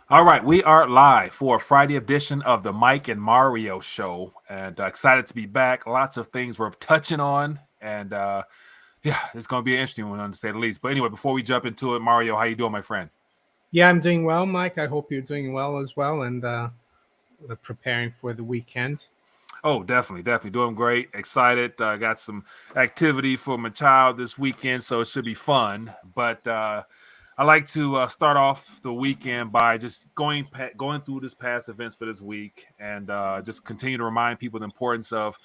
All right, we are live for a Friday edition of the Mike and Mario Show, and excited to be back. Lots of things we're touching on, and yeah, it's going to be an interesting one, to say the least. But anyway, before we jump into it, Mario, how you doing, my friend? Yeah, I'm doing well, Mike. I hope you're doing well as well, and preparing for the weekend. Oh, definitely doing great. Excited. Got some activity for my child this weekend, so it should be fun. But I like to start off the weekend by just going through this past events for this week, and just continue to remind people the importance of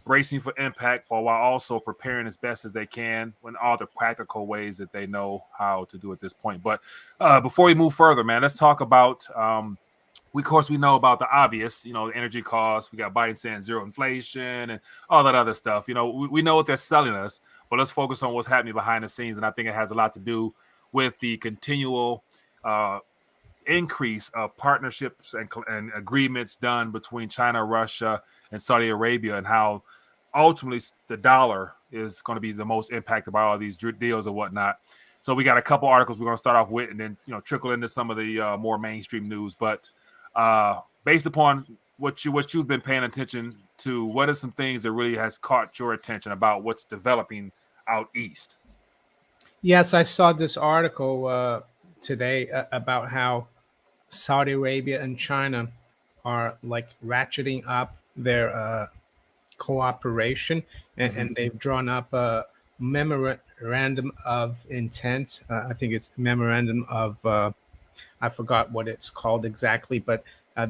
bracing for impact while also preparing as best as they can in all the practical ways that they know how to do at this point. But before we move further, man, let's talk about. We of course we know about the obvious, the energy costs. We got Biden saying zero inflation and all that other stuff. We know what they're selling us, but let's focus on what's happening behind the scenes. And I think it has a lot to do with the continual uh, increase of partnerships and agreements done between China, Russia, and Saudi Arabia, and how ultimately the dollar is going to be the most impacted by all these deals and whatnot. So we got a couple articles we're going to start off with, and then trickle into some of the more mainstream news. But based upon what you've been paying attention to, what are some things that really has caught your attention about what's developing out east? Yes, I saw this article today about how Saudi Arabia and China are like ratcheting up their cooperation, Mm-hmm. and they've drawn up a memorandum of intent. I think it's memorandum of I forgot what it's called exactly, but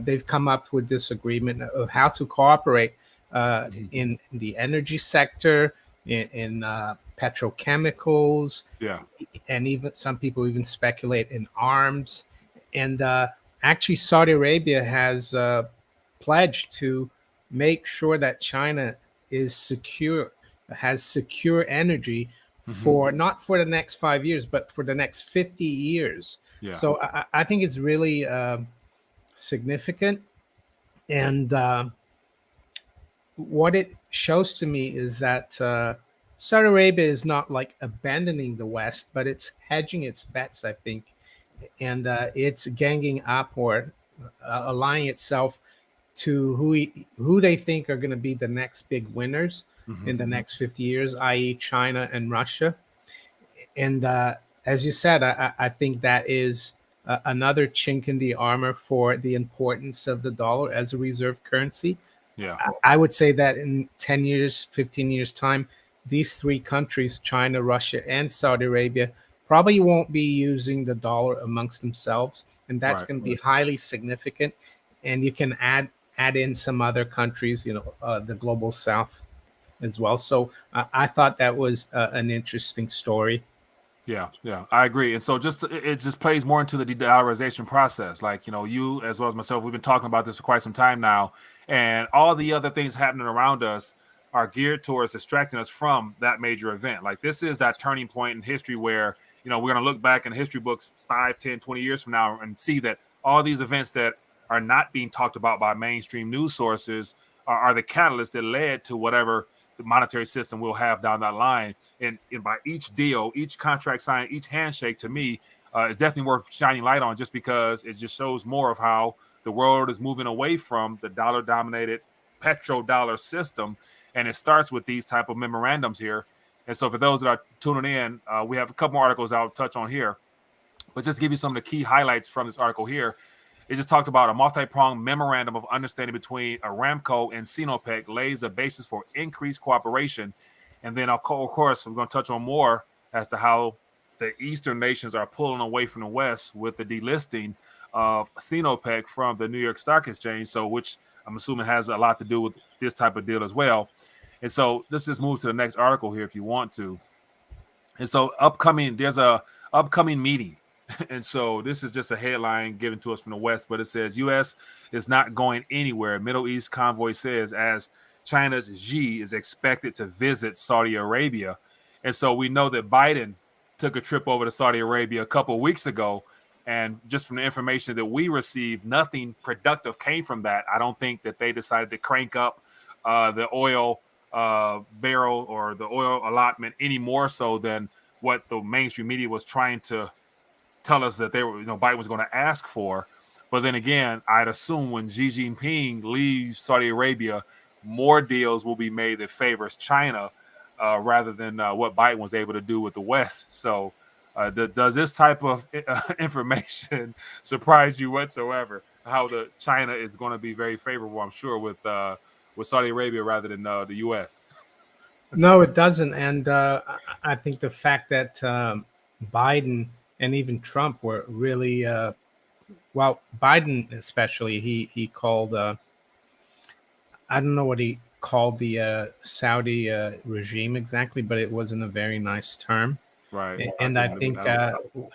they've come up with this agreement of how to cooperate Mm-hmm. in the energy sector, in petrochemicals, Yeah. and even some people even speculate in arms. And actually, Saudi Arabia has pledged to make sure that China is secure, has secure energy Mm-hmm. for not for the next 5 years, but for the next 50 years. Yeah. So I think it's really significant. And what it shows to me is that Saudi Arabia is not like abandoning the West, but it's hedging its bets, I think, and it's ganging up or aligning itself to who they think are going to be the next big winners Mm-hmm. in the next 50 years, i.e., China and Russia. And as you said, I think that is another chink in the armor for the importance of the dollar as a reserve currency. Yeah. I would say that in 10 years, 15 years' time, these three countries, China, Russia, and Saudi Arabia, probably won't be using the dollar amongst themselves. And that's Right. going to be highly significant. And you can add in some other countries, the global south as well. So I thought that was an interesting story. Yeah, I agree. And so it just plays more into the de-dollarization process. Like, you as well as myself, we've been talking about this for quite some time now, and all the other things happening around us are geared towards distracting us from that major event. Like, this is that turning point in history where, we're going to look back in history books 5, 10, 20 years from now and see that all these events that are not being talked about by mainstream news sources are the catalysts that led to whatever the monetary system will have down that line. And by each deal, each contract signed, each handshake, to me, is definitely worth shining light on, just because it just shows more of how the world is moving away from the dollar-dominated petrodollar system, and it starts with these type of memorandums here. And so, for those that are tuning in, we have a couple more articles I'll touch on here, but just to give you some of the key highlights from this article here. It just talked about a multi-pronged memorandum of understanding between Aramco and Sinopec lays a basis for increased cooperation. And then, of course, we're going to touch on more as to how the Eastern nations are pulling away from the West with the delisting of Sinopec from the New York Stock Exchange. So, which I'm assuming has a lot to do with this type of deal as well. And so, let's just move to the next article here if you want to. And so, there's a upcoming meeting. And so this is just a headline given to us from the West, but it says U.S. is not going anywhere. Middle East convoy says as China's Xi is expected to visit Saudi Arabia. And so we know that Biden took a trip over to Saudi Arabia a couple of weeks ago. And just from the information that we received, nothing productive came from that. I don't think that they decided to crank up the oil barrel or the oil allotment any more so than what the mainstream media was trying to tell us that they were, Biden was going to ask for. But then again, I'd assume when Xi Jinping leaves Saudi Arabia, more deals will be made that favors China rather than what Biden was able to do with the West. So, does this type of information surprise you whatsoever? How the China is going to be very favorable, I'm sure, with Saudi Arabia rather than the U.S. No, it doesn't. And I think the fact that Biden and even Trump were really, well, Biden especially, he called, I don't know what he called the Saudi regime exactly, but it wasn't a very nice term. Right. And I Yeah. think, I was,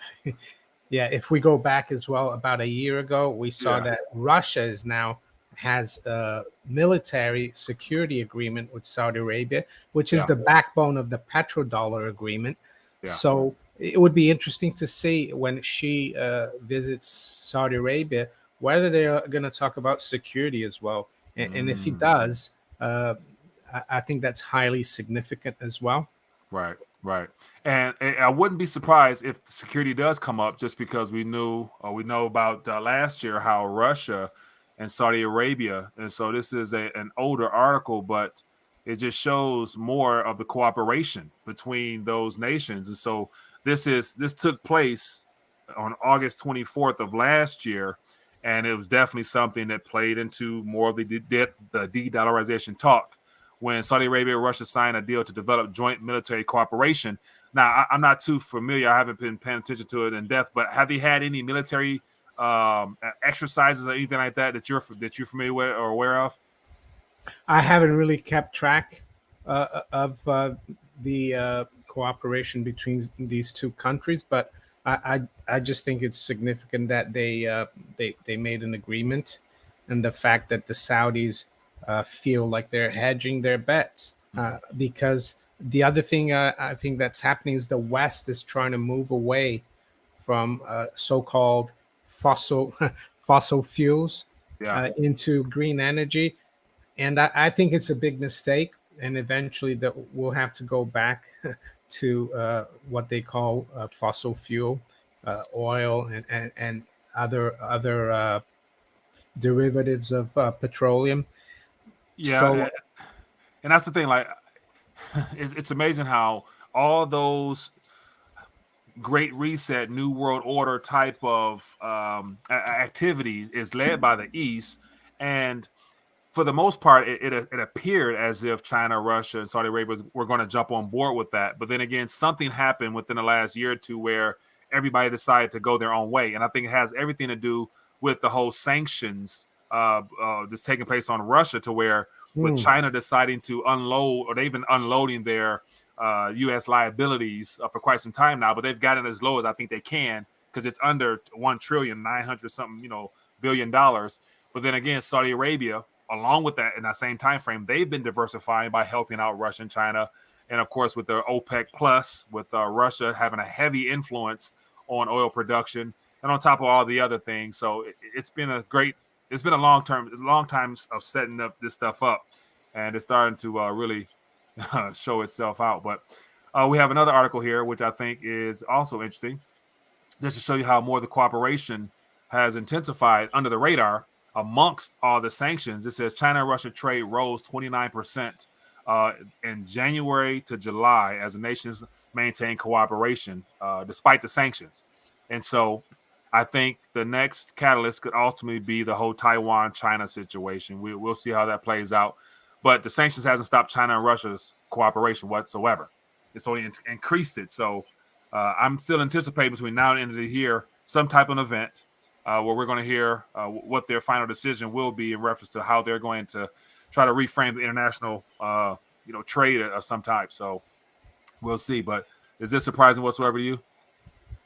yeah, if we go back as well, about a year ago, we saw yeah. that Russia is now has a military security agreement with Saudi Arabia, which is Yeah. the backbone of the petrodollar agreement. Yeah. So it would be interesting to see when she visits Saudi Arabia whether they are going to talk about security as well. And if he Mm. does, uh, I think that's highly significant as well. Right, right. And I wouldn't be surprised if the security does come up, just because we know about last year how Russia and Saudi Arabia, and so this is an older article, but it just shows more of the cooperation between those nations. And so this took place on August 24th of last year, and it was definitely something that played into more of the de-dollarization talk when Saudi Arabia and Russia signed a deal to develop joint military cooperation. Now, I'm not too familiar. I haven't been paying attention to it in depth, but have they had any military exercises or anything like that you're familiar with or aware of? I haven't really kept track of the cooperation between these two countries, but I just think it's significant that they made an agreement, and the fact that the Saudis feel like they're hedging their bets Mm-hmm. because the other thing I think that's happening is the West is trying to move away from so-called fossil fossil fuels Yeah, into green energy, and I think it's a big mistake. And eventually, that we'll have to go back to what they call fossil fuel, oil, and other derivatives of petroleum. yeah, So and that's the thing. Like, it's amazing how all those Great Reset, New World Order type of activities is led by the East, and for the most part, it appeared as if China, Russia, and Saudi Arabia were going to jump on board with that. But then again, something happened within the last year or two where everybody decided to go their own way, and I think it has everything to do with the whole sanctions that's taking place on Russia, to where with hmm, China deciding to unload, or they've been unloading their U.S. liabilities for quite some time now, but they've gotten as low as I think they can because it's under 1 trillion 900 something billion dollars. But then again, Saudi Arabia, along with that, in that same time frame, they've been diversifying by helping out Russia and China, and of course with the OPEC plus, with Russia having a heavy influence on oil production, and on top of all the other things. So it's been a long time of setting up this stuff up, and it's starting to really show itself out. But we have another article here, which I think is also interesting, just to show you how more the cooperation has intensified under the radar amongst all the sanctions. It says China and Russia trade rose 29% in January to July as the nations maintain cooperation despite the sanctions. And so I think the next catalyst could ultimately be the whole Taiwan China situation. We'll see how that plays out. But the sanctions hasn't stopped China and Russia's cooperation whatsoever. It's only increased it. So I'm still anticipating between now and the end of the year some type of event where we're going to hear what their final decision will be in reference to how they're going to try to reframe the international, trade of some type. So we'll see. But is this surprising whatsoever to you?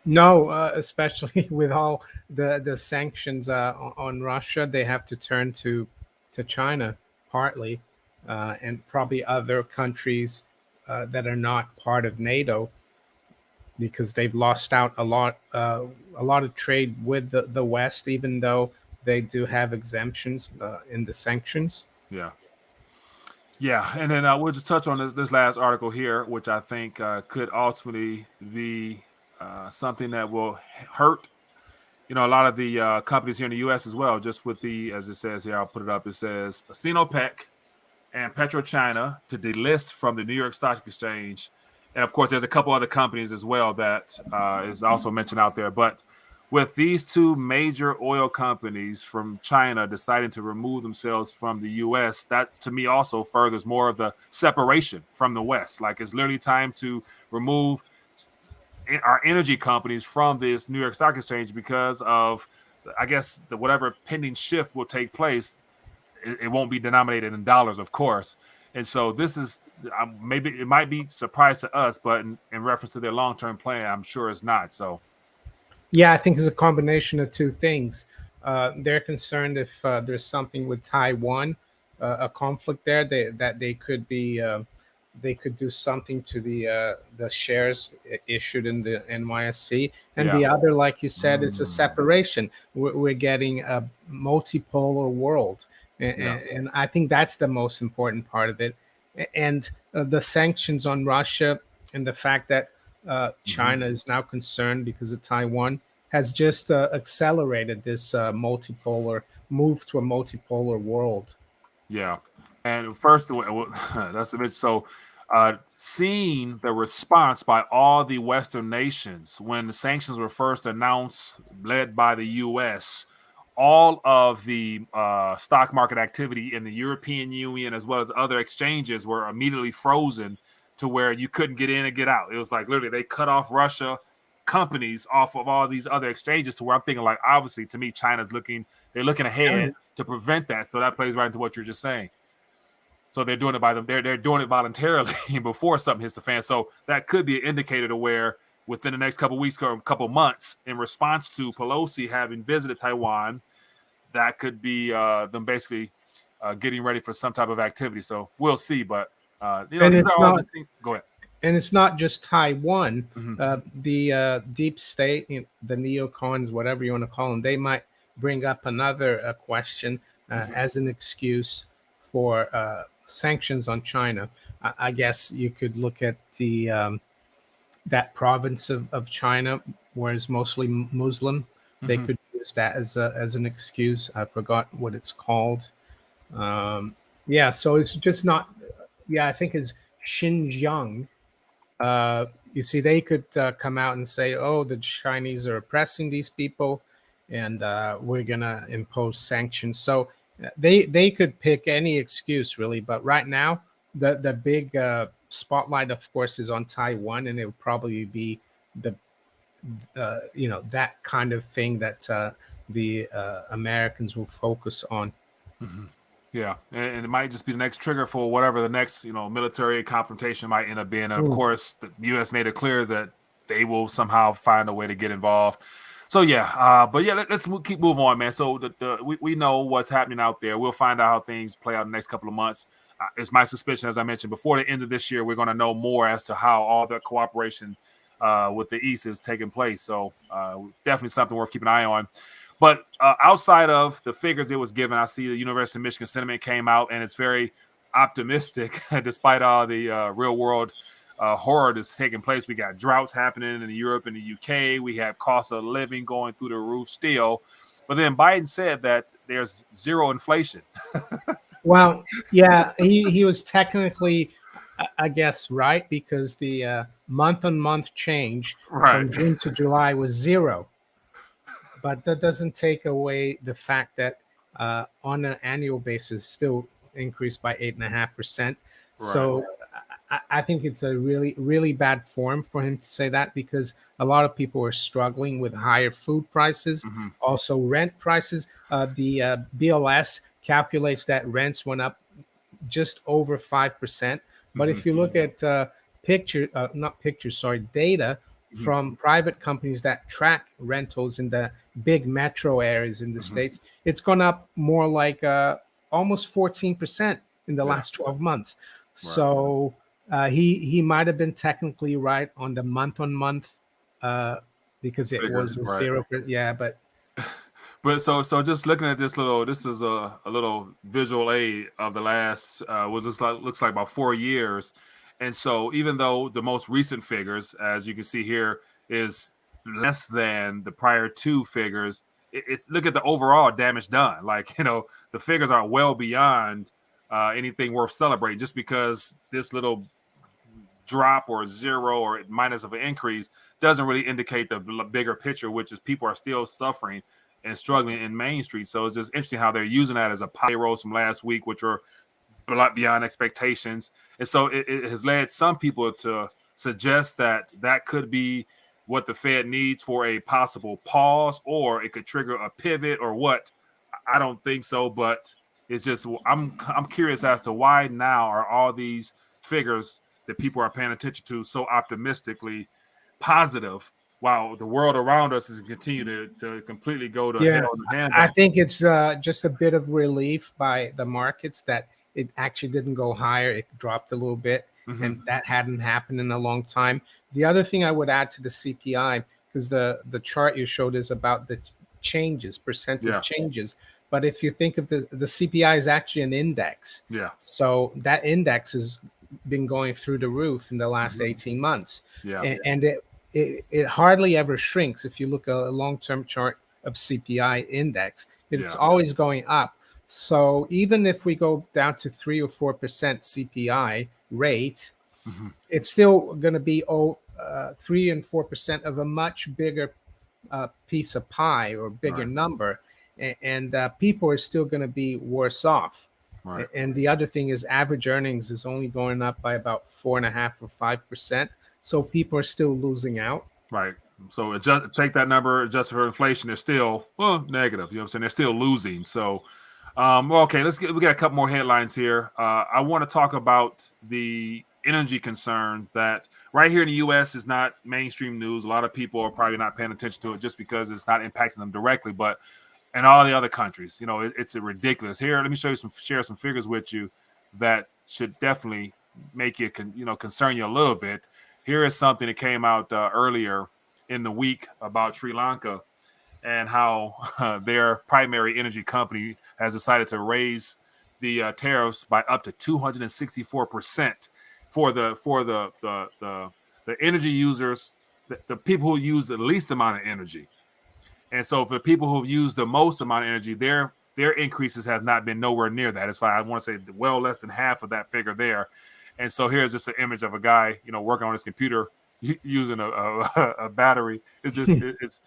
no, especially with all the sanctions on Russia, they have to turn to China partly, and probably other countries that are not part of NATO, because they've lost out a lot of trade with the West, even though they do have exemptions in the sanctions. Yeah. Yeah, and then we'll just touch on this last article here, which I think could ultimately be something that will hurt a lot of the companies here in the U.S. as well, just with the, as it says here, I'll put it up. It says Sinopec and PetroChina to delist from the New York Stock Exchange. And of course, there's a couple other companies as well that is also mentioned out there. But with these two major oil companies from China deciding to remove themselves from the U.S., that to me also furthers more of the separation from the West. Like it's literally time to remove our energy companies from this New York Stock Exchange because of, I guess, the whatever pending shift will take place. It won't be denominated in dollars, of course. And so this is maybe it might be surprise to us, but in reference to their long term plan, I'm sure it's not. So Yeah, I think it's a combination of two things. They're concerned if there's something with Taiwan, a conflict there, that they could do something to the shares issued in the NYSE, and yeah, the other, like you said, is a separation. We're getting a multipolar world, yeah, and I think that's the most important part of it. And the sanctions on Russia and the fact that hmm China is now concerned because of Taiwan has just accelerated this multipolar move to a multipolar world. yeah. And first, that's a bit so. Seeing the response by all the Western nations when the sanctions were first announced, led by the U.S., all of the stock market activity in the European Union as well as other exchanges were immediately frozen to where you couldn't get in and get out. It was like literally they cut off Russia companies off of all these other exchanges to where I'm thinking like obviously to me they're looking ahead to prevent that. So that plays right into what you're just saying. So they're doing it by them. They're doing it voluntarily before something hits the fan. So that could be an indicator to where within the next couple of weeks or a couple of months, in response to Pelosi having visited Taiwan, that could be them basically getting ready for some type of activity. So we'll see. But And these it's are all the not things. Go ahead. and it's not just Taiwan. Mm-hmm. The deep state, the neocons, whatever you want to call them, they might bring up another question Mm-hmm. as an excuse for sanctions on China. I guess you could look at the that province of China, where it's mostly Muslim. They Mm-hmm. could use that as an excuse. I forgot what it's called. Yeah, so it's just not. Yeah, I think it's Xinjiang. You see, they could come out and say, "Oh, the Chinese are oppressing these people, and we're gonna impose sanctions." So they could pick any excuse, really. But right now, the big spotlight, of course, is on Taiwan, and it would probably be the that kind of thing that the Americans will focus on. Mm-hmm. Yeah, and it might just be the next trigger for whatever the next military confrontation might end up being. And of Mm. course, the U.S. made it clear that they will somehow find a way to get involved. So yeah, but yeah, let's keep moving on, man. So we know what's happening out there. We'll find out how things play out in the next couple of months. It's my suspicion, as I mentioned before the end of this year, we're going to know more as to how all the cooperation with the East is taking place. So definitely something worth keeping an eye on. But outside of the figures it was given, I see the University of Michigan sentiment came out, and it's very optimistic despite all the real world horror that's taking place. We got droughts happening in Europe and the UK. We have cost of living going through the roof still. But then Biden said that there's zero inflation. Well, yeah, he was technically, I guess, right, because the month on month change Right. from June to July was zero. But that doesn't take away the fact that on an annual basis, still increased by 8.5%. Right. So I think it's a really bad form for him to say that, because a lot of people are struggling with higher food prices, Mm-hmm. also rent prices. The BLS calculates that rents went up just over 5%. But Mm-hmm. if you look at not pictures, sorry, data Mm-hmm. from private companies that track rentals in the big metro areas in the Mm-hmm. States, it's gone up more like almost 14% in the Yeah. last 12 months. Right. So he might have been technically right on the month on month because it Figures. was a Right. 0. Yeah, but But so just looking at this is a little visual aid of the last what looks like about 4 years. And so even though the most recent figures, as you can see here, is less than the prior two figures, it's look at the overall damage done. Like, the figures are well beyond anything worth celebrating. Just because this little drop or zero or minus of an increase doesn't really indicate the bigger picture, which is people are still suffering and struggling in Main Street. So it's just interesting how they're using that as a payrolls from last week, which were a lot beyond expectations. And so it has led some people to suggest that that could be what the Fed needs for a possible pause, or it could trigger a pivot or what. I don't think so, but it's just I'm curious as to why now are all these figures that people are paying attention to so optimistically positive, while the world around us is continue to completely go to Yeah, hell in a I handbasket. think it's just a bit of relief by the markets that it actually didn't go higher. It dropped a little bit, and Mm-hmm. that hadn't happened in a long time. The other thing I would add to the CPI, because the chart you showed is about the changes, percentage Yeah, changes. But if you think of the CPI is actually an index, yeah, so that index has been going through the roof in the last mm-hmm. 18 months, Yeah, and it hardly ever shrinks. If you look at a long-term chart of CPI index, it's yeah, always going up. So even if we go down to 3 or 4% CPI rate, mm-hmm. it's still going to be 3 and 4% of a much bigger piece of pie or bigger Right, number, and people are still going to be worse off. right, And the other thing is, average earnings is only going up by about 4.5 or 5%. So people are still losing out. right. So adjust take that number, adjust for inflation, they're still negative. You know what I'm saying? They're still losing. So well, okay, we got a couple more headlines here. I want to talk about the energy concerns that right here in the US is not mainstream news. A lot of people are probably not paying attention to it just because it's not impacting them directly, but in all the other countries, it's ridiculous. Here, let me share some figures with you that should definitely make you concern you a little bit. Here is something that came out earlier in the week about Sri Lanka and how their primary energy company has decided to raise the tariffs by up to 264% for the energy users, the people who use the least amount of energy. And so for the people who've used the most amount of energy, their increases have not been nowhere near that. It's like, I want to say, well less than half of that figure there. And so here's just an image of a guy, working on his computer using a battery. It's just it's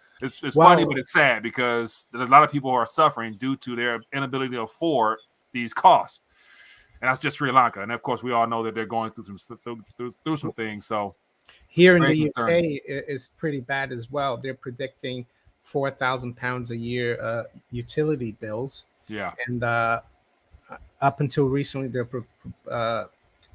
funny, Well, but it's sad because there's a lot of people who are suffering due to their inability to afford these costs. And that's just Sri Lanka. And of course, we all know that they're going through some things. So here in very the concerning. UK, it's pretty bad as well. They're predicting £4,000 a year utility bills, Yeah. and up until recently, they're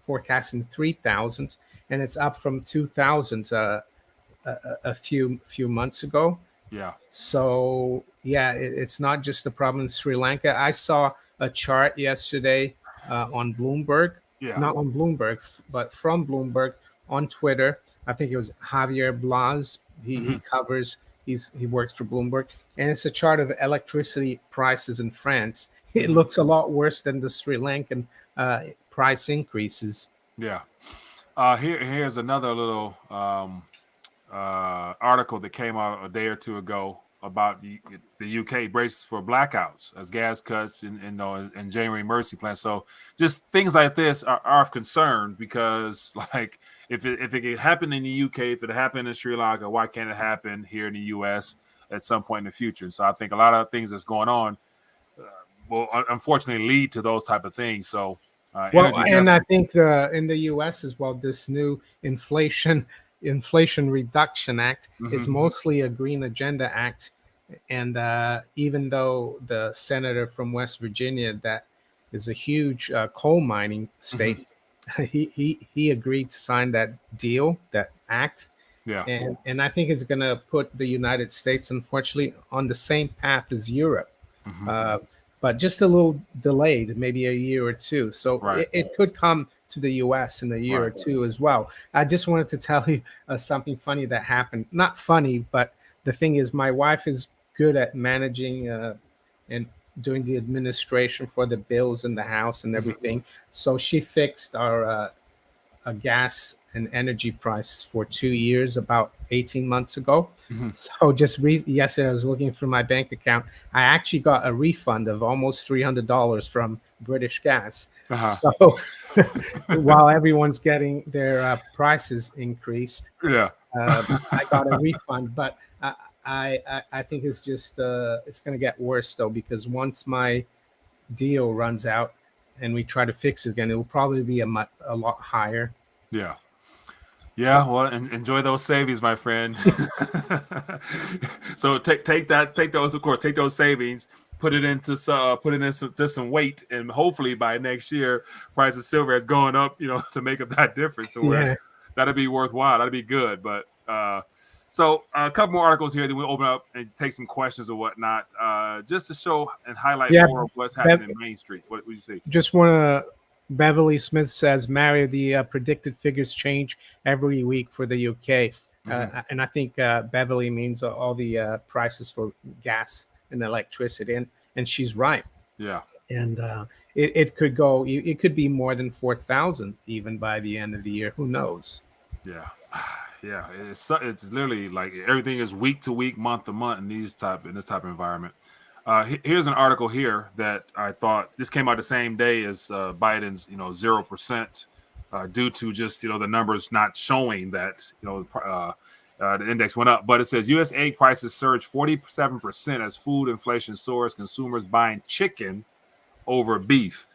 forecasting 3,000, and it's up from 2,000 a few months ago. Yeah. So yeah, it's not just a problem in Sri Lanka. I saw a chart yesterday on Bloomberg, Yeah. not on Bloomberg, but from Bloomberg on Twitter. I think it was Javier Blas. He Mm-hmm. covers. He works for Bloomberg, and it's a chart of electricity prices in France. It Mm-hmm. looks a lot worse than the Sri Lankan price increases. Yeah. Here's another little article that came out a day or two ago about the UK braces for blackouts as gas cuts and January emergency plan. So just things like this are of concern because, like, if it can happen in the UK, if it happened in Sri Lanka, why can't it happen here in the US at some point in the future? So I think a lot of things that's going on will unfortunately lead to those type of things. So Well, energy and I definitely. think in the U.S. as well, this new Inflation Reduction Act is Mm-hmm. mostly a Green Agenda Act, and even though the senator from West Virginia, that is a huge coal mining Mm-hmm. state, he agreed to sign that deal, that act, Yeah. and I think it's going to put the United States, unfortunately, on the same path as Europe, Mm-hmm. uh, but just a little delayed, maybe a year or two. So Right. it could come to the U.S. in a year or Right. two as well. I just wanted to tell you something funny that happened. Not funny, but the thing is, my wife is good at managing and doing the administration for the bills in the house and Mm-hmm. everything. So she fixed our gas and energy prices for 2 years, about 18 months ago. Mhm. So just yesterday, I was looking through my bank account. I actually got a refund of almost $300 from British Gas. Uh-huh. So while everyone's getting their prices increased, Yeah. I got a refund. But I think it's just it's going to get worse though, because once my deal runs out and we try to fix it again, it will probably be a lot higher. Yeah. Yeah, well, enjoy those savings, my friend. So take those, of course, take those savings, put it into some weight, and hopefully by next year, price of silver has gone up, to make up that difference to where Yeah. that'll be worthwhile. That'll be good. But so a couple more articles here, then we'll open up and take some questions or whatnot, just to show and highlight Yeah. more of what's happening in Main Street. What do you see? Just want to. Beverly Smith says, Mario, the predicted figures change every week for the UK. Mm-hmm. And I think Beverly means all the prices for gas and electricity. And she's right. Yeah. And it could go, it could be more than 4,000 even by the end of the year. Who knows? Yeah. Yeah. It's literally like everything is week to week, month to month in this type of environment. Here's an article here that I thought this came out the same day as Biden's 0%, due to just the numbers not showing that the index went up. But it says U.S. egg prices surged 47% as food inflation soars, consumers buying chicken over beef.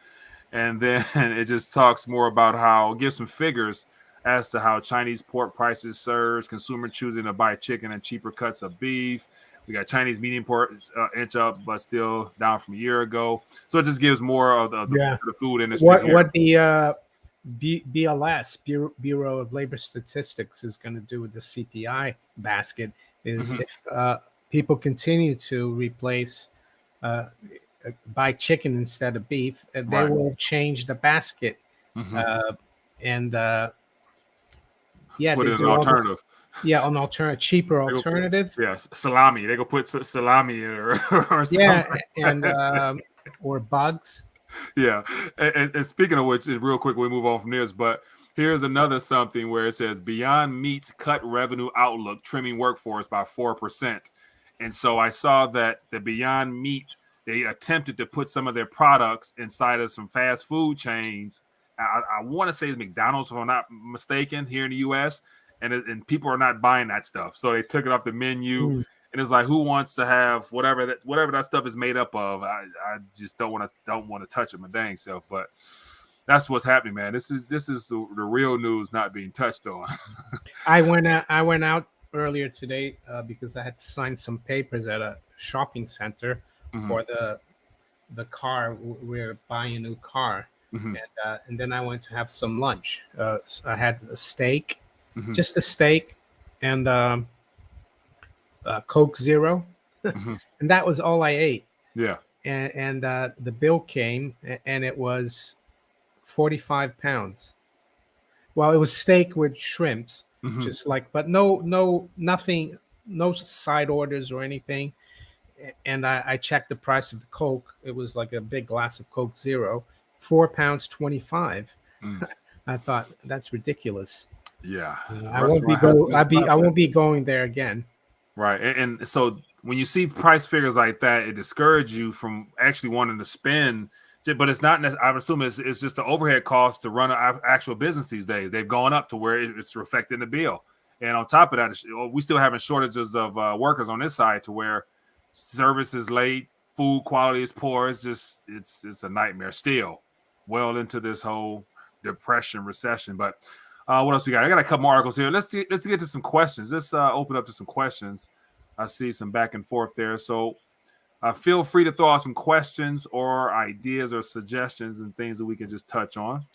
And then it just talks more about how, gives some figures as to how Chinese pork prices surge, consumer choosing to buy chicken and cheaper cuts of beef. We got Chinese meat imports inch up, but still down from a year ago. So it just gives more of the food industry here. What the BLS, Bureau of Labor Statistics, is going to do with the CPI basket is if people continue to replace buy chicken instead of beef, they will change the basket. And yeah, put they in an do all this. alternative. Yeah, an alternative, cheaper alternative. Salami. They go put salami or something. Yeah, and or bugs. Yeah, and speaking of which, real quick, we move on from this, but here's another something where it says Beyond Meat's cut revenue outlook, trimming workforce by 4%. And so I saw that the Beyond Meat, they attempted to put some of their products inside of some fast food chains. I want to say it's McDonald's, if I'm not mistaken, here in the U.S., and people are not buying that stuff. So they took it off the menu. And it's like, who wants to have whatever that stuff is made up of? I just don't want to touch it my dang self. But that's what's happening, man. This is the real news not being touched on. I went out earlier today because I had to sign some papers at a shopping center for the car. We're buying a new car, and then I went to have some lunch. I had a steak, just a steak, and Coke Zero, and that was all I ate. Yeah. And the bill came, and it was 45 pounds. Well, it was steak with shrimps, just like, but nothing, no side orders or anything. And I checked the price of the Coke. It was like a big glass of Coke Zero, £4.25. I thought that's ridiculous. Yeah, I won't be going there again. Right, and so when you see price figures like that, it discourages you from actually wanting to spend. But it's not. I'm assuming it's just the overhead cost to run an actual business these days. They've gone up to where it's reflecting the bill. And on top of that, we still having shortages of workers on this side, to where service is late, food quality is poor. It's just it's a nightmare still. Well into this whole depression, recession. But what else we got? I got a couple more articles here. Let's get to some questions. Let's open up to some questions. I see some back and forth there. So feel free to throw out some questions or ideas or suggestions and things that we can just touch on.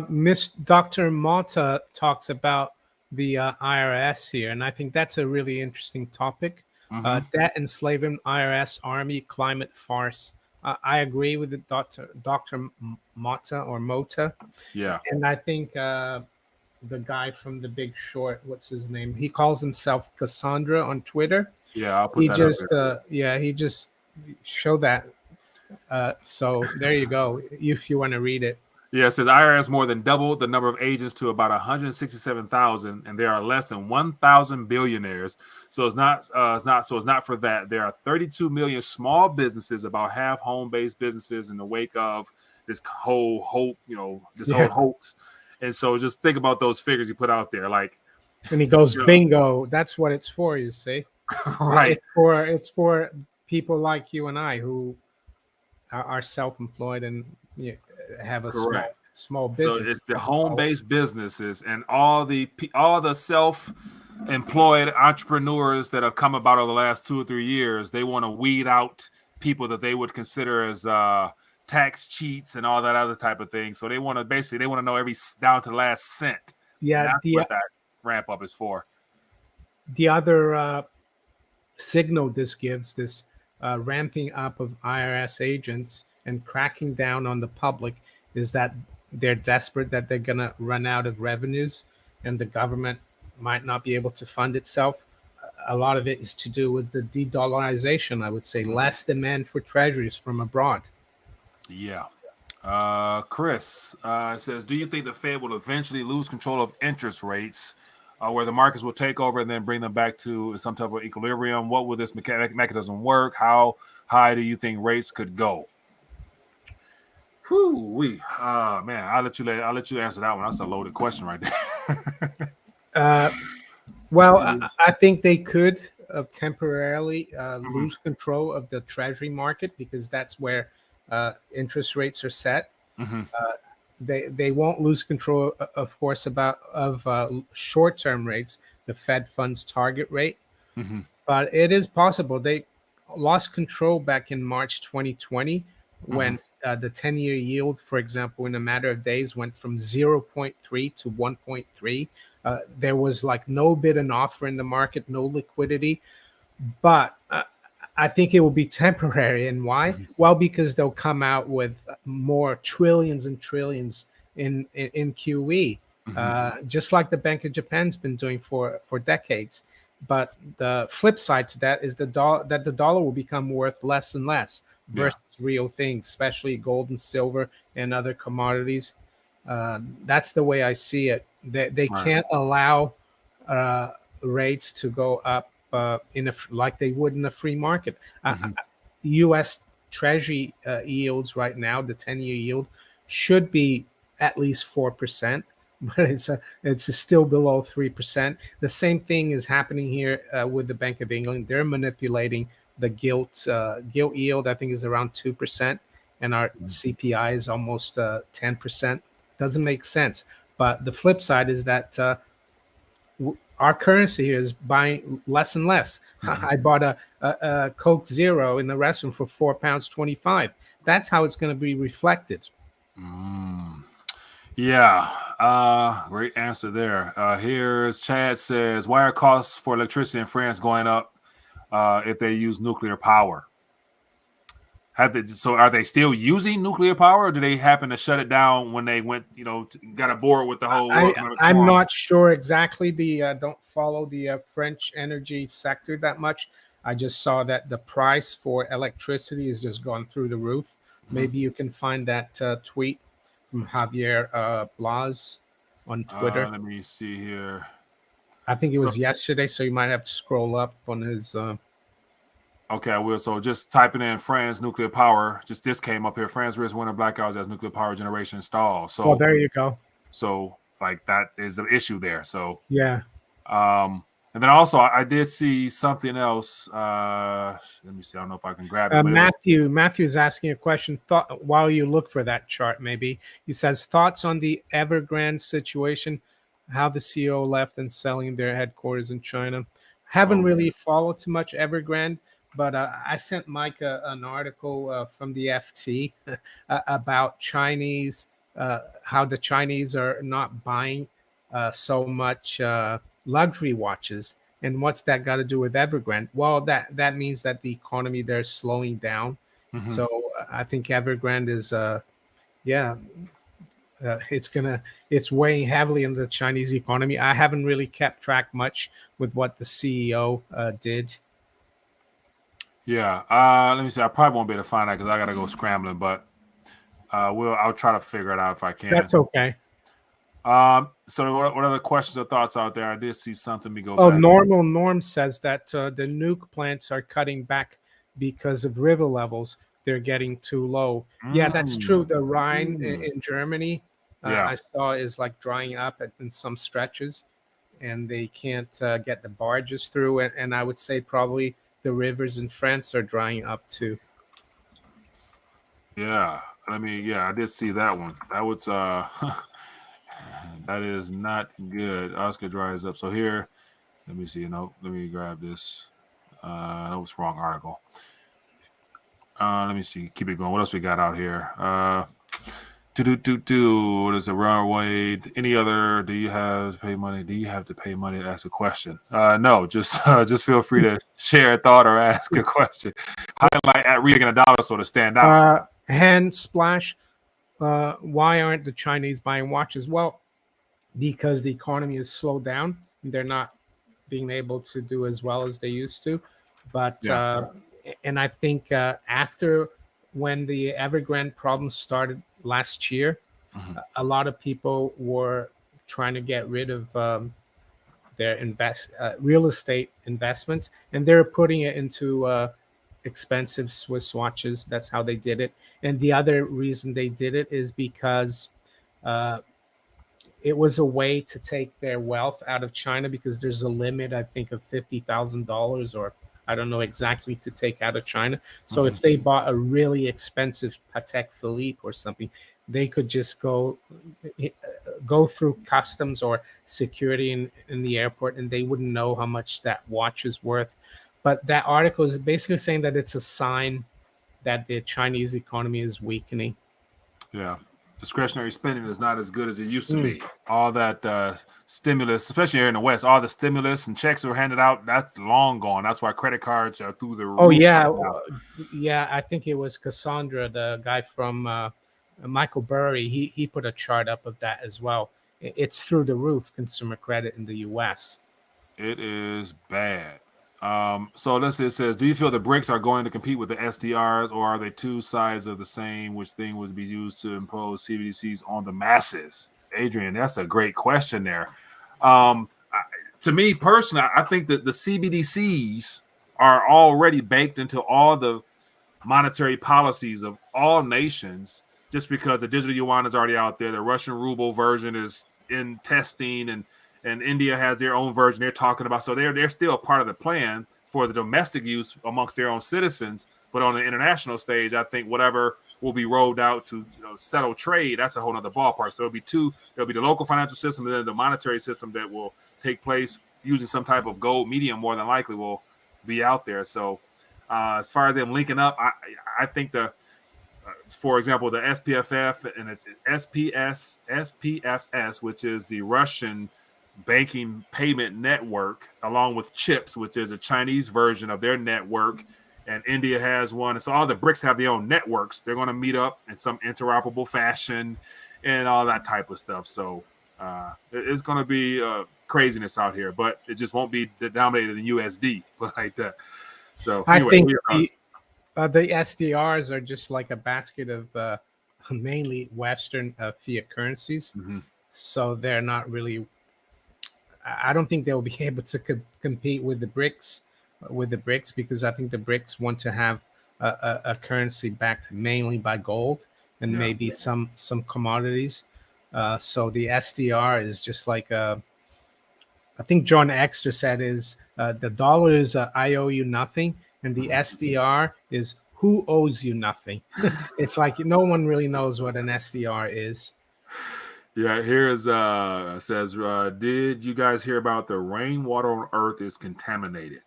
Miss Dr. Malta talks about the IRS here, and I think that's a really interesting topic. Debt, enslavement, IRS, army, climate farce. I agree with the Dr. Mota or Mota. Yeah. And I think the guy from The Big Short, what's his name? He calls himself Cassandra on Twitter. Yeah, I'll put that up there. He just showed that. So there you go, if you want to read it. Yeah, it says IRS more than doubled the number of agents to about 167,000, and there are less than 1,000 billionaires. So it's not for that. There are 32 million small businesses, about half home-based businesses, in the wake of this whole hope, this whole Yeah. hoax. And so just think about those figures you put out there, like, And he goes, you know, bingo. That's what it's for, you see. right, It's for people like you and I who are self-employed and have a correct. small So business, it's if the you can call it. home-based businesses and all the self-employed entrepreneurs that have come about over the last 2 or 3 years. They want to weed out people that they would consider as tax cheats and all that other type of thing. So they want to know every down to the last cent, and Yeah, that's what that ramp up is for. the other signal this gives, this ramping up of IRS agents and cracking down on the public, is that they're desperate that they're going to run out of revenues and the government might not be able to fund itself. A lot of it is to do with the de-dollarization, I would say, less demand for treasuries from abroad. Yeah. Chris says, do you think the Fed will eventually lose control of interest rates, where the markets will take over and then bring them back to some type of equilibrium? What will this mechanism work? How high do you think rates could go? Whew, man, I'll let you answer that one. That's a loaded question right there. Uh, well, I think they could temporarily Mhm, lose control of the treasury market because that's where interest rates are set. mhm, They won't lose control, of course, about of short term rates, the Fed funds target rate, mhm, but it is possible they lost control back in March 2020 mhm. when the 10-year yield, for example, in a matter of days went from 0.3 to 1.3. There was like no bid and offer in the market, no liquidity, but I think it will be temporary. And why? Mhm. Well, because they'll come out with more trillions and trillions in QE, Mhm. just like the Bank of Japan's been doing for decades. But the flip side to that is that the dollar will become worth less and less Yeah. versus real things, especially gold and silver and other commodities. That's the way I see it. They Right. can't allow uh, rates to go up like they would in a free market. Mhm. U.S. Treasury yields right now, the 10-year yield should be at least 4%, but it's still below 3%. The same thing is happening here with the Bank of England. They're manipulating the gilt yield. I think is around 2%, and our CPI is almost 10%. Doesn't make sense. But the flip side is that our currency here is buying less and less. Mhm. I bought a Coke Zero in the restaurant for £4.25. That's how it's going to be reflected. Mm. Yeah, great answer there. Here's Chad says, why are costs for electricity in France going up if they use nuclear power? So are they still using nuclear power, or do they happen to shut it down when they went, got aboard with the whole World Economic I'm Forum? not sure exactly. The don't follow the French energy sector that much. I just saw that the price for electricity has just gone through the roof. Mhm. Maybe you can find that tweet from Javier Blas on Twitter. Let me see here. I think it So, was yesterday, so you might have to scroll up on his. okay, I will. So just typing in France nuclear power, just this came up here. France risks winter blackouts as nuclear power generation stalls. Well, So there you go. so like that is the issue there. So Yeah. and then also I did see something else. Let me see. I don't know if I can grab it, but it was Matthew's asking a question. Thought while you look for that chart, maybe he says thoughts on the Evergrande situation, how the CEO left and selling their headquarters in China. Haven't oh really followed too much Evergrande, but I sent Mike an article from the FT about Chinese, how the Chinese are not buying so much luxury watches. And what's that got to do with Evergrande? Well, that means that the economy there is slowing down. mhm. So I think Evergrande is, yeah, it's weighing heavily on the Chinese economy. I haven't really kept track much with what the CEO did. Yeah. Let me see. I probably won't be able to find that because I gotta go scrambling, but I'll try to figure it out if I can. That's okay. So what other questions or thoughts out there? I did see something. Let me go Oh, back. Normal Norm says that the nuke plants are cutting back because of river levels. They're getting too low. Yeah, that's true. Mm, The Rhine mm. in Germany, Yeah, I saw, is like drying up in some stretches, and they can't get the barges through. And I would say probably the rivers in France are drying up too. yeah. I did see that one. That was that is not good. Oscar dries up. So here, let me see. No, let me grab this. That was wrong article. Let me see. Keep it going. What else we got out here? What is a runaway? Any other? Do you have to pay money? Do you have to pay money to ask a question? No. Just feel free to share a thought or ask a question. Highlight at reading a dollar so to stand out. Hand splash. Why aren't the Chinese buying watches? Well, because the economy is slowed down. They're not being able to do as well as they used to. But Yeah. and I think after when the Evergrande problem started last year, Mhm. a lot of people were trying to get rid of their real estate investments, and they're putting it into expensive Swiss watches. That's how they did it. And the other reason they did it is because uh, it was a way to take their wealth out of China, because there's a limit, I think, of $50,000, or I don't know exactly, to take out of China. So Mhm. if they bought a really expensive Patek Philippe or something, they could just go through customs or security in the airport, and they wouldn't know how much that watch is worth. But that article is basically saying that it's a sign that the Chinese economy is weakening. Yeah. Discretionary spending is not as good as it used to Mm. be. All that stimulus, especially here in the West, all the stimulus and checks that were handed out, that's long gone. That's why credit cards are through the Oh roof yeah, right now. yeah. I think it was Cassandra, the guy from Michael Burry. He put a chart up of that as well. It's through the roof, consumer credit in the U.S. It is bad. So this it says, do you feel the BRICS are going to compete with the SDRs, or are they two sides of the same, which thing would be used to impose CBDCs on the masses? Adrian, that's a great question there. To me personally, I think that the CBDCs are already baked into all the monetary policies of all nations, just because the digital yuan is already out there. The Russian ruble version is in testing, and India has their own version they're talking about. So they're still a part of the plan for the domestic use amongst their own citizens. But on the international stage, I think whatever will be rolled out to settle trade, that's a whole other ballpark. So there'll be the local financial system, and then the monetary system that will take place using some type of gold medium, more than likely will be out there. So as far as them linking up, I think for example, the SPFF and it's SPFS, which is the Russian banking payment network, along with CHIPS, which is a Chinese version of their network, and India has one. And so all the BRICS have their own networks. They're going to meet up in some interoperable fashion and all that type of stuff. So it's going to be craziness out here, but it just won't be denominated in USD, like that. So I anyway, what think are your thoughts? the SDRs are just like a basket of mainly Western fiat currencies. Mm-hmm. So they're not really. I don't think they'll be able to compete with the BRICS, because I think the BRICS want to have a currency backed mainly by gold and Yeah. maybe some commodities. So the SDR is just like I think John Exter said is the dollar is I owe you nothing, and the Mhm. SDR is who owes you nothing. It's like no one really knows what an SDR is. Yeah, here's says, did you guys hear about the rainwater on Earth is contaminated?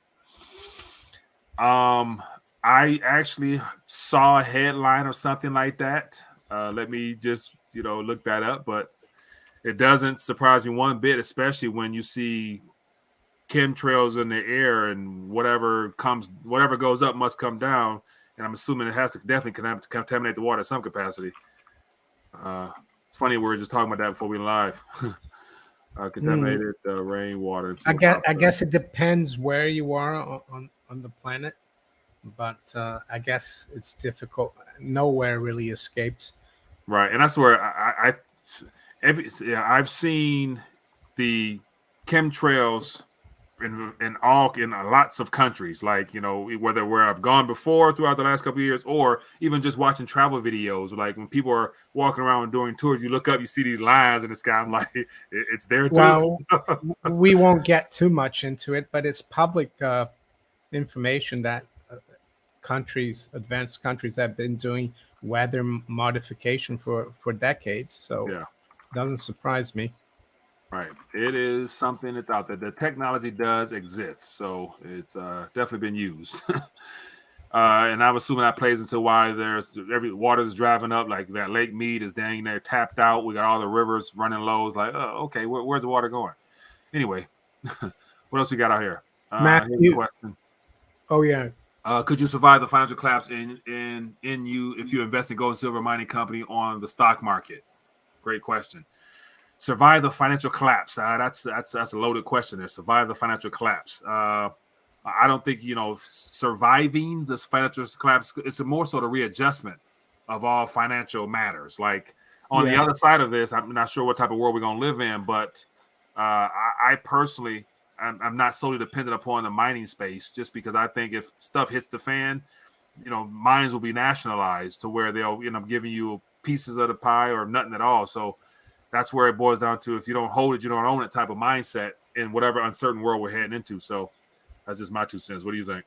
Um, I actually saw a headline or something like that. Let me just look that up, but it doesn't surprise me one bit, especially when you see chemtrails in the air and whatever goes up must come down. And I'm assuming it has to definitely contaminate the water at some capacity. Uh, it's funny we were just talking about that before we live. Hmm. Contaminated rainwater and see I what guess pops I up. guess it depends where you are on the planet, but I guess it's difficult. Nowhere really escapes. Right, and that's where I've seen the chemtrails in lots of countries, like whether where I've gone before throughout the last couple of years, or even just watching travel videos. Like when people are walking around doing tours, you look up, you see these lines in the sky. I'm like, it's there too. Well, we won't get too much into it, but it's public information that advanced countries, have been doing weather modification for decades. So Yeah, it doesn't surprise me. right. It is something that's out there. The technology does exist, so it's definitely been used. And I'm assuming that plays into why there's every water's driving up, like that Lake Mead is dang there tapped out. We got all the rivers running low. It's like, oh, okay, where's the water going? Anyway, what else we got out here? Here's a Matthew, question. oh yeah, Could you survive the financial collapse in you if you invest in gold and silver mining company on the stock market? Great question. Survive the financial collapse. That's a loaded question there. Survive the financial collapse. I don't think surviving this financial collapse. It's a more sort of readjustment of all financial matters. Like on the yeah. other side of this, I'm not sure what type of world we're gonna live in, but I personally, I'm not solely dependent upon the mining space, just because I think if stuff hits the fan, mines will be nationalized to where they'll end up giving you pieces of the pie or nothing at all. So that's where it boils down to: if you don't hold it, you don't own it type of mindset in whatever uncertain world we're heading into. So that's just my 2 cents. What do you think?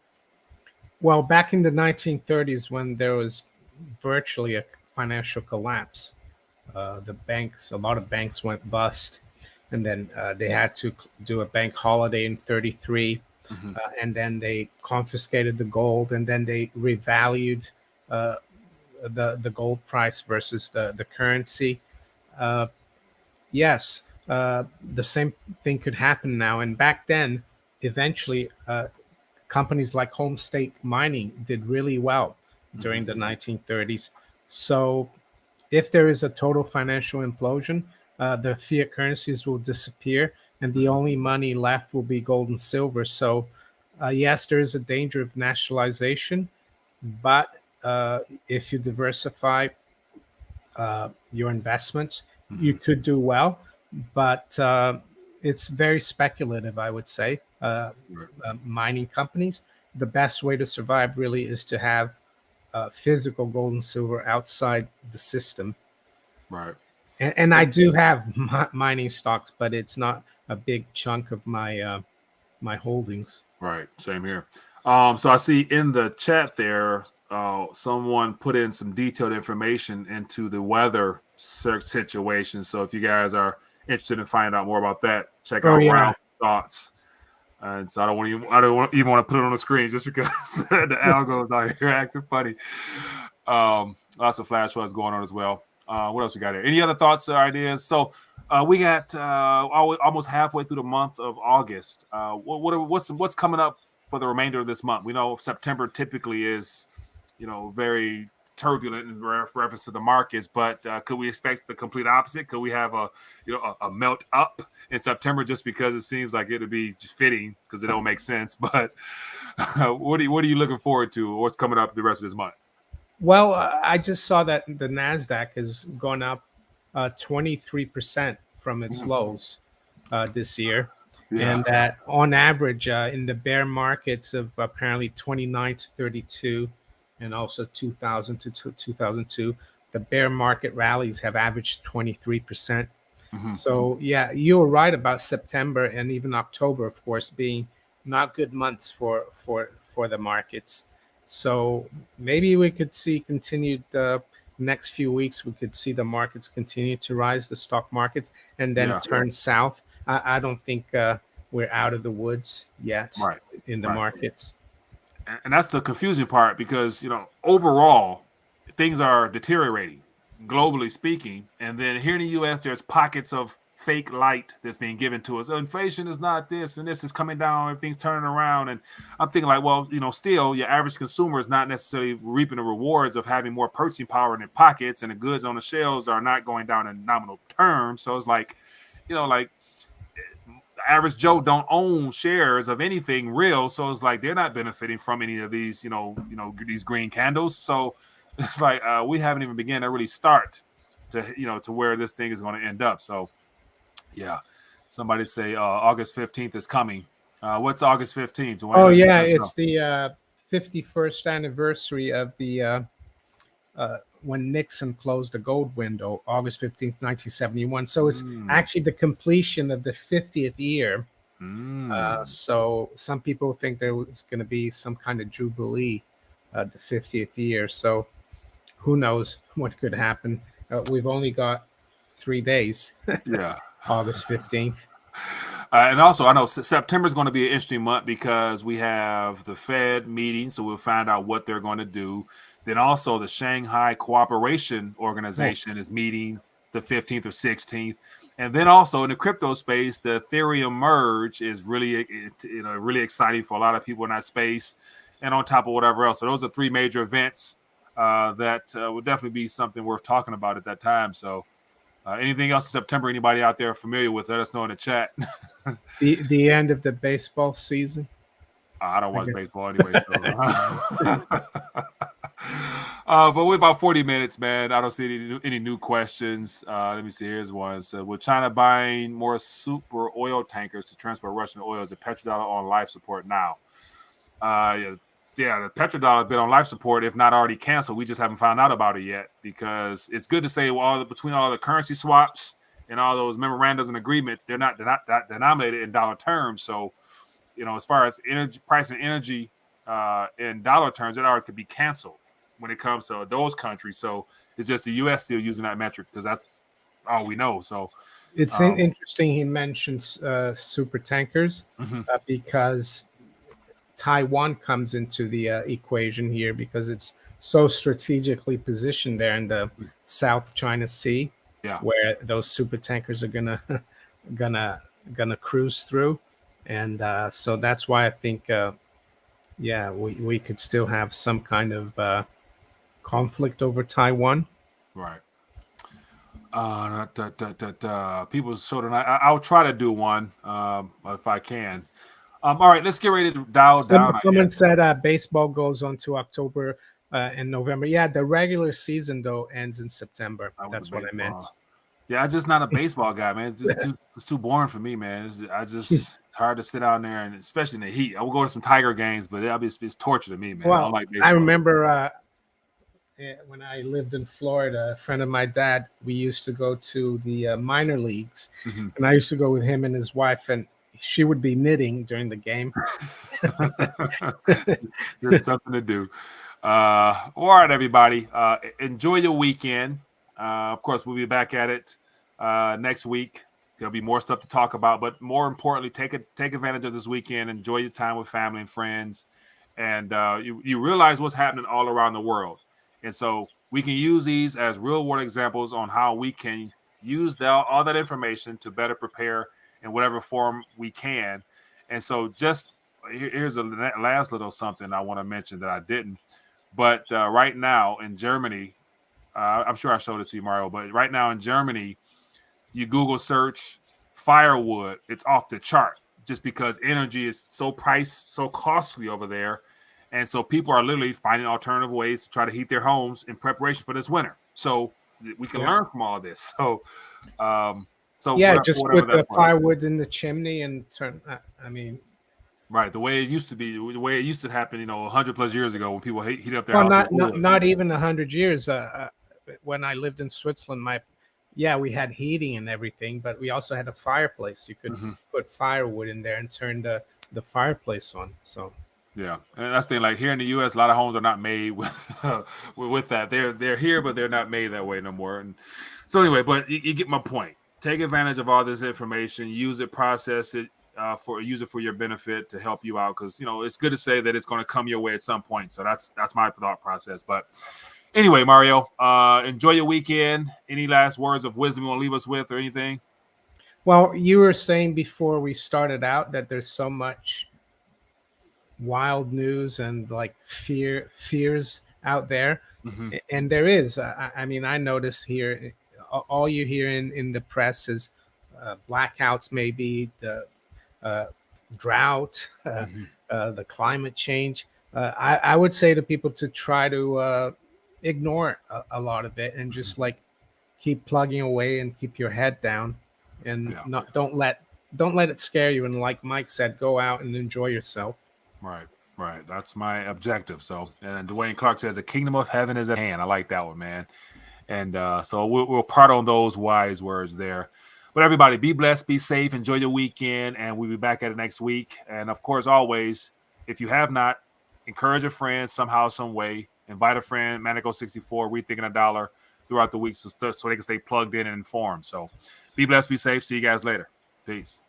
Well, back in the 1930s, when there was virtually a financial collapse, a lot of banks went bust, and then they had to do a bank holiday in '33, Mm-hmm. and then they confiscated the gold, and then they revalued uh, the gold price versus the currency. Uh, yes, the same thing could happen now. And back then, eventually, companies like Home State Mining did really well Mm-hmm. during the 1930s. So, if there is a total financial implosion, the fiat currencies will disappear, and the Mm-hmm. only money left will be gold and silver. So, yes, there is a danger of nationalization, but if you diversify your investments, you Mm-hmm. could do well. But it's very speculative, I would say. Right. Mining companies, the best way to survive really is to have physical gold and silver outside the system. Right. And I do have mining stocks, but it's not a big chunk of my holdings. Right. Same here. So I see in the chat there, someone put in some detailed information into the weather situation. So if you guys are interested in finding out more about that, check Oh out yeah. Round Thoughts. And so I don't even want to put it on the screen just because the algos out here acting funny. Lots of flash floods going on as well. What else we got here? Any other thoughts or ideas? So we got almost halfway through the month of August. What's coming up for the remainder of this month? We know September typically is, very turbulent in reference to the markets, but could we expect the complete opposite? Could we have a melt up in September just because it seems like it'd be fitting because it don't make sense? But what are you looking forward to? What's coming up the rest of this month? Well, I just saw that the Nasdaq has gone up 23% from its Mhm. lows this year, Yeah. and that on average in the bear markets of apparently 29 to 32, and also 2000 to 2002, the bear market rallies have averaged 23%. Hmm. So yeah, you're right about September and even October, of course, being not good months for the markets. So maybe we could see continued next few weeks. We could see the markets continue to rise, the stock markets, and then Yeah. turn south. I don't think we're out of the woods yet Right. in the Right. markets. And that's the confusing part because overall things are deteriorating globally speaking, and then here in the U.S. there's pockets of fake light that's being given to us. Inflation is not this, and this is coming down. Everything's turning around, and I'm thinking like, well, still your average consumer is not necessarily reaping the rewards of having more purchasing power in their pockets, and the goods on the shelves are not going down in nominal terms. So it's like, like the average Joe don't own shares of anything real, so it's like they're not benefiting from any of these, these green candles. So it's like we haven't even begun to really start to where this thing is going to end up. So yeah, somebody say August 15th is coming. What's August 15th? Oh Let yeah, us know. it's the 51st anniversary of the when Nixon closed the gold window, August 15th, 1971. So it's Mm, actually the completion of the 50th year. mm, So some people think there was going to be some kind of jubilee, the 50th year. So who knows what could happen? We've only got 3 days, yeah. August 15th. And also, I know September is going to be an interesting month because we have the Fed meeting, so we'll find out what they're going to do. Then also, the Shanghai Cooperation Oh, Organization is meeting the 15th or 16th. And then also in the crypto space, the Ethereum merge is really exciting for a lot of people in that space, and on top of whatever else. So those are three major events that would definitely be something worth talking about at that time. So anything else in September? Anybody out there familiar with? Let us know in the chat. the end of the baseball season, I don't I watch guess. baseball anyway, so. But we're about 40 minutes, man. I don't see any new questions. Let me see. Here's one. So, with China buying more super oil tankers to transport Russian oil, is the petrodollar on life support now? Yeah, the petrodollar has been on life support, if not already canceled. We just haven't found out about it yet because it's good to say between all the currency swaps and all those memorandums and agreements, they're not that denominated in dollar terms. So as far as energy price and energy in dollar terms, it already could be canceled when it comes to those countries. So it's just the U.S. still using that metric because that's all we know. So It's um, interesting he mentions super tankers mhm, because Taiwan comes into the equation here because it's so strategically positioned there in the South China Sea, yeah, where those super tankers are gonna gonna cruise through, and so that's why I think, yeah, we could still have some kind of conflict over Taiwan. right. People showed tonight. I'll try to do one if I can. All right, let's get ready to dial down. I Someone guess said baseball goes on to October and November. Yeah, the regular season though ends in September. I with the That's what I meant. baseball. Yeah, I'm just not a baseball guy, man. It's too boring for me, man. It's hard to sit down there, and especially in the heat. I will go to some Tiger games, but it's torture to me, man. I don't Well, like I baseball. remember when I lived in Florida, a friend of my dad, we used to go to the minor leagues, Mhm. and I used to go with him and his wife, and she would be knitting during the game. There's something to do. All right, everybody. Enjoy your weekend. Of course, we'll be back at it next week. There'll be more stuff to talk about, but more importantly, take advantage of this weekend. Enjoy your time with family and friends, and you realize what's happening all around the world. And so we can use these as real world examples on how we can use all that information to better prepare in whatever form we can. And so just here's a last little something I want to mention that I didn't. But right now in Germany, I'm sure I showed it to you, Mario. But right now in Germany, you Google search firewood, it's off the chart just because energy is so costly over there. And so people are literally finding alternative ways to try to heat their homes in preparation for this winter. So we can Yeah, learn from all this. Um, so yeah, for just whatever put that's the worth. firewood in the chimney and turn. I mean, Right, the way it used to be, the way it used to happen, 100 plus years ago when people heat up their well, house with wood. not even 100 years. When I lived in Switzerland, yeah, we had heating and everything, but we also had a fireplace. You could Mm-hmm. put firewood in there and turn the fireplace on. So Yeah, and that's the thing. Like here in the U.S., a lot of homes are not made with that. They're here, but they're not made that way no more. And so anyway, but you get my point. Take advantage of all this information, use it, process it use it for your benefit to help you out. Because it's good to say that it's going to come your way at some point. So that's my thought process. But anyway, Mario, enjoy your weekend. Any last words of wisdom you want to leave us with, or anything? well, you were saying before we started out that there's so much wild news and like fears out there, Mm-hmm. and there is. I mean, I notice here, all you hear in the press is blackouts, maybe the uh, drought, Mm-hmm. the climate change. I would say to people to try to ignore a lot of it and just like keep plugging away and keep your head down, and Yeah. not don't let it scare you. And like Mike said, go out and enjoy yourself. Right. Right. That's my objective. So, and Dwayne Clark says, "The kingdom of heaven is at hand." I like that one, man. And so we'll part on those wise words there. But everybody, be blessed, be safe, enjoy your weekend, and we'll be back at it next week. And of course, always, if you have not, encourage a friend somehow, some way. Invite a friend, Manico64, Rethinking a Dollar throughout the week so they can stay plugged in and informed. So be blessed, be safe. See you guys later. Peace.